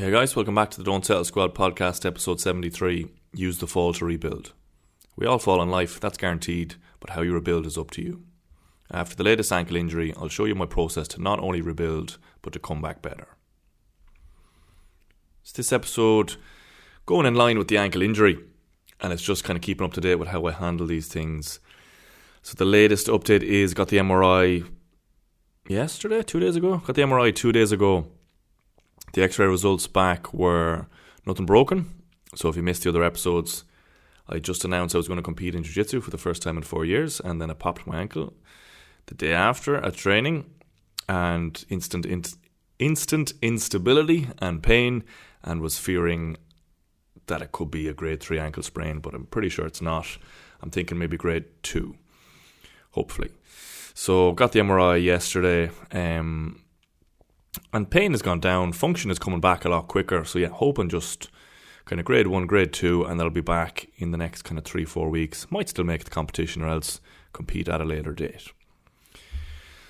Hey guys, welcome back to the Don't Settle Squad podcast, episode 73, Use the Fall to Rebuild. We all fall in life, that's guaranteed, but how you rebuild is up to you. After the latest ankle injury, I'll show you my process to not only rebuild, but to come back better. So this episode, going in line with the ankle injury, and it's just kind of keeping up to date with how I handle these things. So the latest update is, got the MRI yesterday, 2 days ago? Got the MRI 2 days ago. The x-ray results back were nothing broken. So if you missed the other episodes, I just announced I was going to compete in Jiu-Jitsu for the first time in 4 years, and then I popped my ankle the day after at training, and instant instability and pain, and was fearing that it could be a grade 3 ankle sprain, but I'm pretty sure it's not. I'm thinking maybe grade 2, hopefully. So got the MRI yesterday, and pain has gone down, function is coming back a lot quicker. So yeah, hoping just kind of grade 1, grade 2, and that'll be back in the next kind of 3-4 weeks. Might still make the competition or else compete at a later date.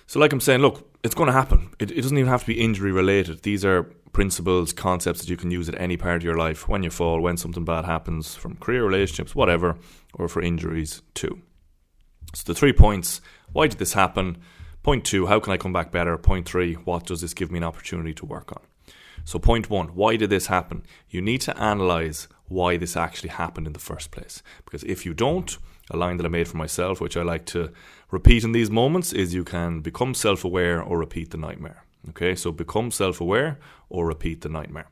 So like I'm saying, look, it's going to happen. It doesn't even have to be injury related. These are principles, concepts that you can use at any part of your life, when you fall, when something bad happens, from career, relationships, whatever, or for injuries too. So the 3 points: why did this happen? Point 2, how can I come back better? Point 3, what does this give me an opportunity to work on? So point 1, why did this happen? You need to analyse why this actually happened in the first place. Because if you don't, a line that I made for myself, which I like to repeat in these moments, is you can become self-aware or repeat the nightmare. Okay, so become self-aware or repeat the nightmare.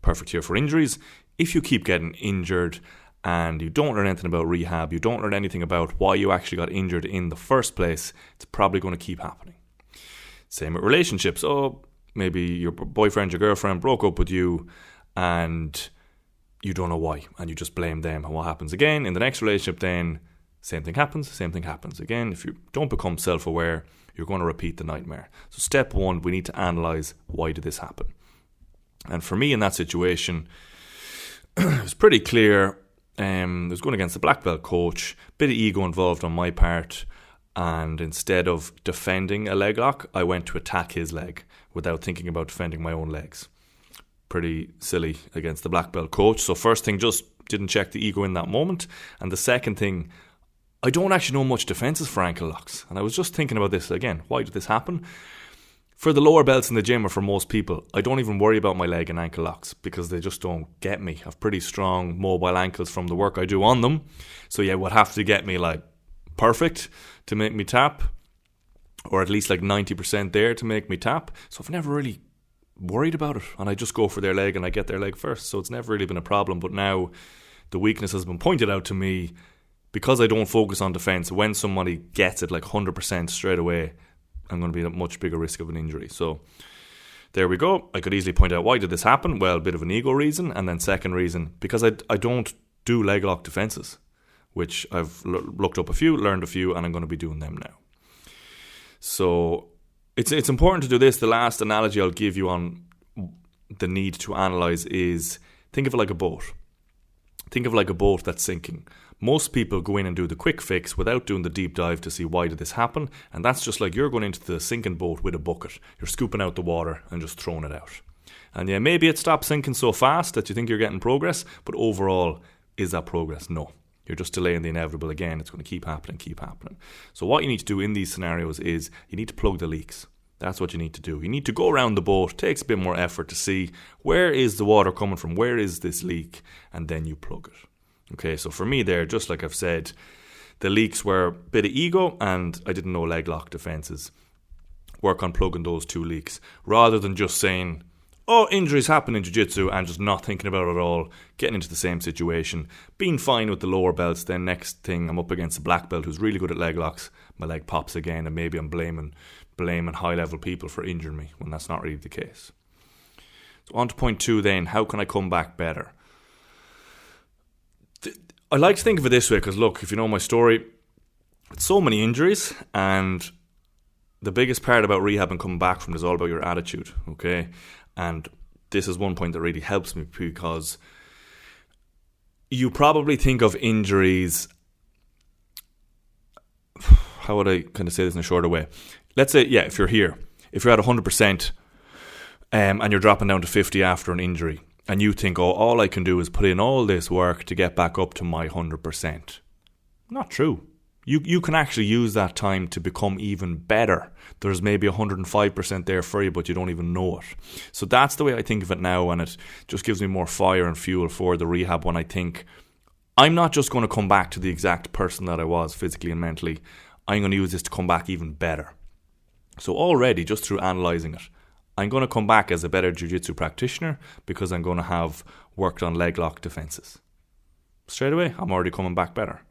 Perfect here for injuries. If you keep getting injured and you don't learn anything about rehab, you don't learn anything about why you actually got injured in the first place, it's probably going to keep happening. Same with relationships. Oh, maybe your boyfriend, your girlfriend broke up with you and you don't know why, and you just blame them. And what happens again in the next relationship then? Same thing happens. Again, if you don't become self-aware, you're going to repeat the nightmare. So step 1, we need to analyse, why did this happen? And for me in that situation, it was pretty clear. I was going against the black belt coach, bit of ego involved on my part, and instead of defending a leg lock, I went to attack his leg without thinking about defending my own legs. Pretty silly against the black belt coach. So first thing, just didn't check the ego in that moment. And the second thing, I don't actually know much defences for ankle locks. And I was just thinking about this again. Why did this happen? For the lower belts in the gym, or for most people, I don't even worry about my leg and ankle locks because they just don't get me. I have pretty strong mobile ankles from the work I do on them. So yeah, would have to get me like perfect to make me tap, or at least like 90% there to make me tap. So I've never really worried about it, and I just go for their leg and I get their leg first. So it's never really been a problem. But now the weakness has been pointed out to me because I don't focus on defense. When somebody gets it like 100% straight away, I'm going to be at a much bigger risk of an injury. So there we go. I could easily point out, why did this happen? Well, a bit of an ego reason. And then second reason, because I don't do leg lock defenses, which I've looked up a few, learned a few, and I'm going to be doing them now. So it's important to do this. The last analogy I'll give you on the need to analyse is, think of it like a boat. Think of it like a boat that's sinking. Most people go in and do the quick fix without doing the deep dive to see why did this happen. And that's just like you're going into the sinking boat with a bucket. You're scooping out the water and just throwing it out. And yeah, maybe it stops sinking so fast that you think you're getting progress, but overall, is that progress? No. You're just delaying the inevitable again. It's going to keep happening. So what you need to do in these scenarios is you need to plug the leaks. That's what you need to do. You need to go around the boat. It takes a bit more effort to see where is the water coming from, where is this leak, and then you plug it. Okay, so for me there, just like I've said, the leaks were a bit of ego and I didn't know leg lock defences. Work on plugging those 2 leaks rather than just saying, oh, injuries happen in Jiu-Jitsu, and just not thinking about it at all, getting into the same situation, being fine with the lower belts. Then next thing, I'm up against a black belt who's really good at leg locks. My leg pops again, and maybe I'm blaming high-level people for injuring me when that's not really the case. So on to point 2 then, how can I come back better? I like to think of it this way because, look, if you know my story, it's so many injuries, and the biggest part about rehab and coming back from it is all about your attitude, okay? And this is one point that really helps me, because you probably think of injuries, how would I kind of say this in a shorter way? Let's say, yeah, if you're at 100%, and you're dropping down to 50 after an injury, and you think, oh, all I can do is put in all this work to get back up to my 100%. Not true. You can actually use that time to become even better. There's maybe 105% there for you, but you don't even know it. So that's the way I think of it now, and it just gives me more fire and fuel for the rehab when I think I'm not just going to come back to the exact person that I was physically and mentally. I'm going to use this to come back even better. So already, just through analysing it, I'm going to come back as a better Jiu-Jitsu practitioner because I'm going to have worked on leg lock defences. Straight away, I'm already coming back better.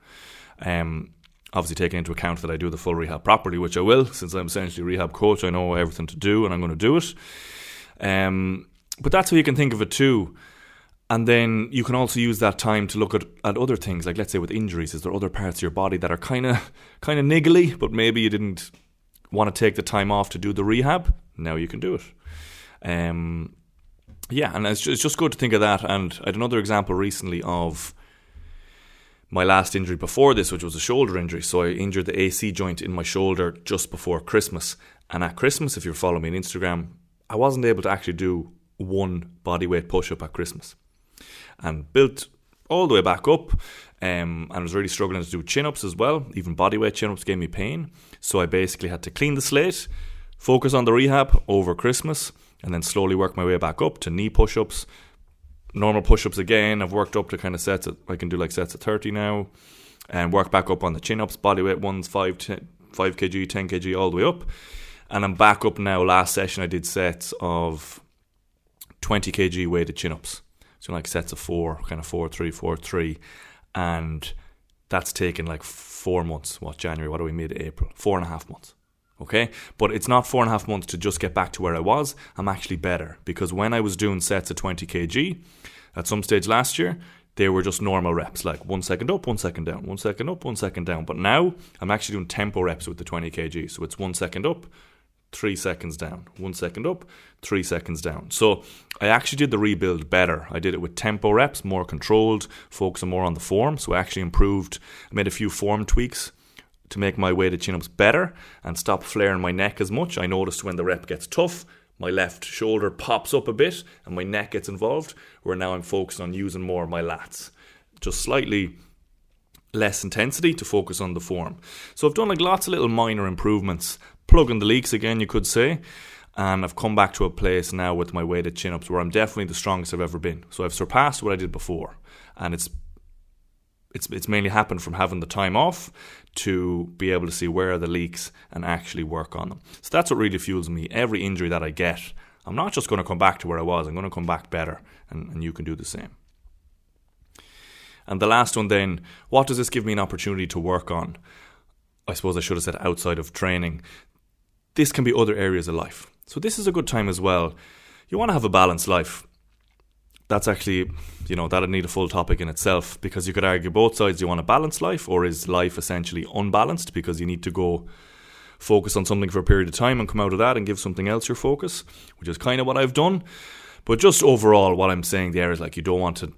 Obviously taking into account that I do the full rehab properly, which I will, since I'm essentially a rehab coach. I know everything to do and I'm going to do it. But that's how you can think of it too. And then you can also use that time to look at other things, like let's say with injuries, is there other parts of your body that are kind of niggly, but maybe you didn't want to take the time off to do the rehab? Now you can do it. And it's just good to think of that. And I had another example recently of my last injury before this, which was a shoulder injury. So I injured the AC joint in my shoulder just before Christmas. And at Christmas, if you're following me on Instagram, I wasn't able to actually do one bodyweight push-up at Christmas. And built all the way back up. And I was really struggling to do chin-ups as well. Even bodyweight chin-ups gave me pain. So I basically had to clean the slate, focus on the rehab over Christmas, and then slowly work my way back up to knee push-ups, normal push-ups again. I've worked up to kind of sets I can do like sets of 30 now, and work back up on the chin-ups, bodyweight ones, 5 kg, 10 kg, all the way up. And I'm back up now. Last session I did sets of 20 kg weighted chin-ups. So like sets of 4, kind of 4-3, 4-3. And that's taken like 4 months. January? What are we, mid-April? 4.5 months. Okay, but it's not 4.5 months to just get back to where I was. I'm actually better, because when I was doing sets of 20 kg at some stage last year, they were just normal reps, like 1 second up, 1 second down, 1 second up, 1 second down. But now I'm actually doing tempo reps with the 20 kg. So it's 1 second up, 3 seconds down, 1 second up, 3 seconds down. So I actually did the rebuild better. I did it with tempo reps, more controlled, focusing more on the form. So I actually improved, I made a few form tweaks to make my weighted chin-ups better and stop flaring my neck as much. I noticed when the rep gets tough, my left shoulder pops up a bit and my neck gets involved, where now I'm focused on using more of my lats. Just slightly less intensity to focus on the form. So I've done like lots of little minor improvements, plugging the leaks again, you could say, and I've come back to a place now with my weighted chin-ups where I'm definitely the strongest I've ever been. So I've surpassed what I did before, and it's mainly happened from having the time off to be able to see where are the leaks and actually work on them. So that's what really fuels me. Every injury that I get, I'm not just going to come back to where I was, I'm going to come back better, and you can do the same. And the last one then, what does this give me an opportunity to work on? I suppose I should have said outside of training. This can be other areas of life. So this is a good time as well. You want to have a balanced life. That's actually, that'd need a full topic in itself, because you could argue both sides. Do you want a balanced life, or is life essentially unbalanced because you need to go focus on something for a period of time and come out of that and give something else your focus, which is kind of what I've done. But just overall, what I'm saying there is like you don't want to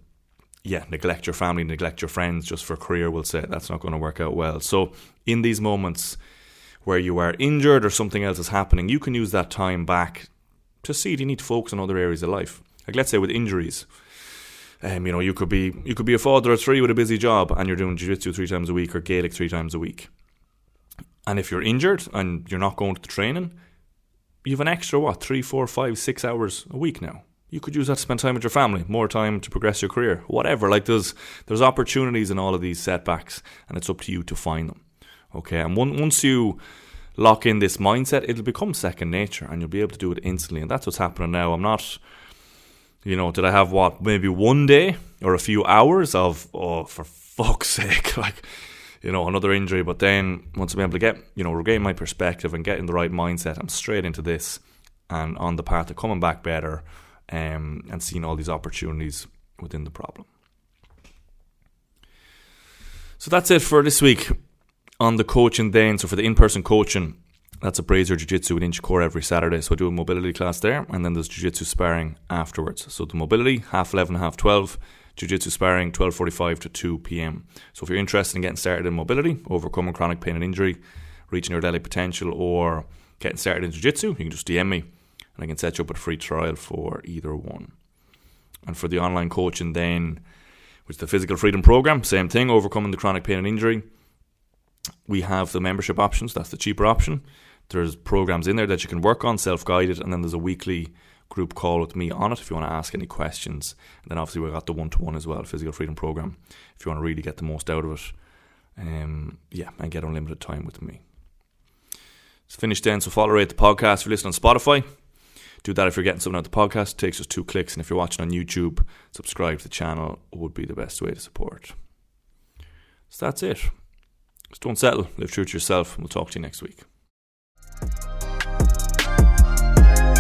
neglect your family, neglect your friends just for career, we'll say. That's not going to work out well. So in these moments where you are injured or something else is happening, you can use that time back to see, do you need to focus on other areas of life? Like let's say with injuries, you could be a father of 3 with a busy job and you're doing Jiu-Jitsu 3 times a week or Gaelic 3 times a week. And if you're injured and you're not going to the training, you have an extra 3, 4, 5, 6 hours a week now. You could use that to spend time with your family, more time to progress your career, whatever. Like there's opportunities in all of these setbacks, and it's up to you to find them. Okay, and once you lock in this mindset, it'll become second nature and you'll be able to do it instantly. And that's what's happening now. I'm not, did I have maybe one day or a few hours of, for fuck's sake, another injury. But then once I'm able to get, regain my perspective and get in the right mindset, I'm straight into this and on the path of coming back better, and seeing all these opportunities within the problem. So that's it for this week on the coaching then. So for the in-person coaching, that's a Brazier Jiu-Jitsu with Inchicore every Saturday. So I do a mobility class there, and then there's Jiu-Jitsu sparring afterwards. So the mobility, 11:30, 12:30. Jiu-Jitsu sparring, 12:45 to 2 p.m. So if you're interested in getting started in mobility, overcoming chronic pain and injury, reaching your daily potential, or getting started in Jiu-Jitsu, you can just DM me and I can set you up with a free trial for either one. And for the online coaching then, which is the Physical Freedom Program, same thing, overcoming the chronic pain and injury. We have the membership options, that's the cheaper option. There's programs in there that you can work on, self-guided, and then there's a weekly group call with me on it if you want to ask any questions. And then obviously we've got the one-to-one as well, Physical Freedom Program, if you want to really get the most out of it. And get unlimited time with me. It's finished then, so follow, rate the podcast. If you're listening on Spotify, do that if you're getting something out of the podcast. It takes just 2 clicks. And if you're watching on YouTube, subscribe to the channel would be the best way to support. So that's it. Just don't settle. Live true to yourself. And we'll talk to you next week.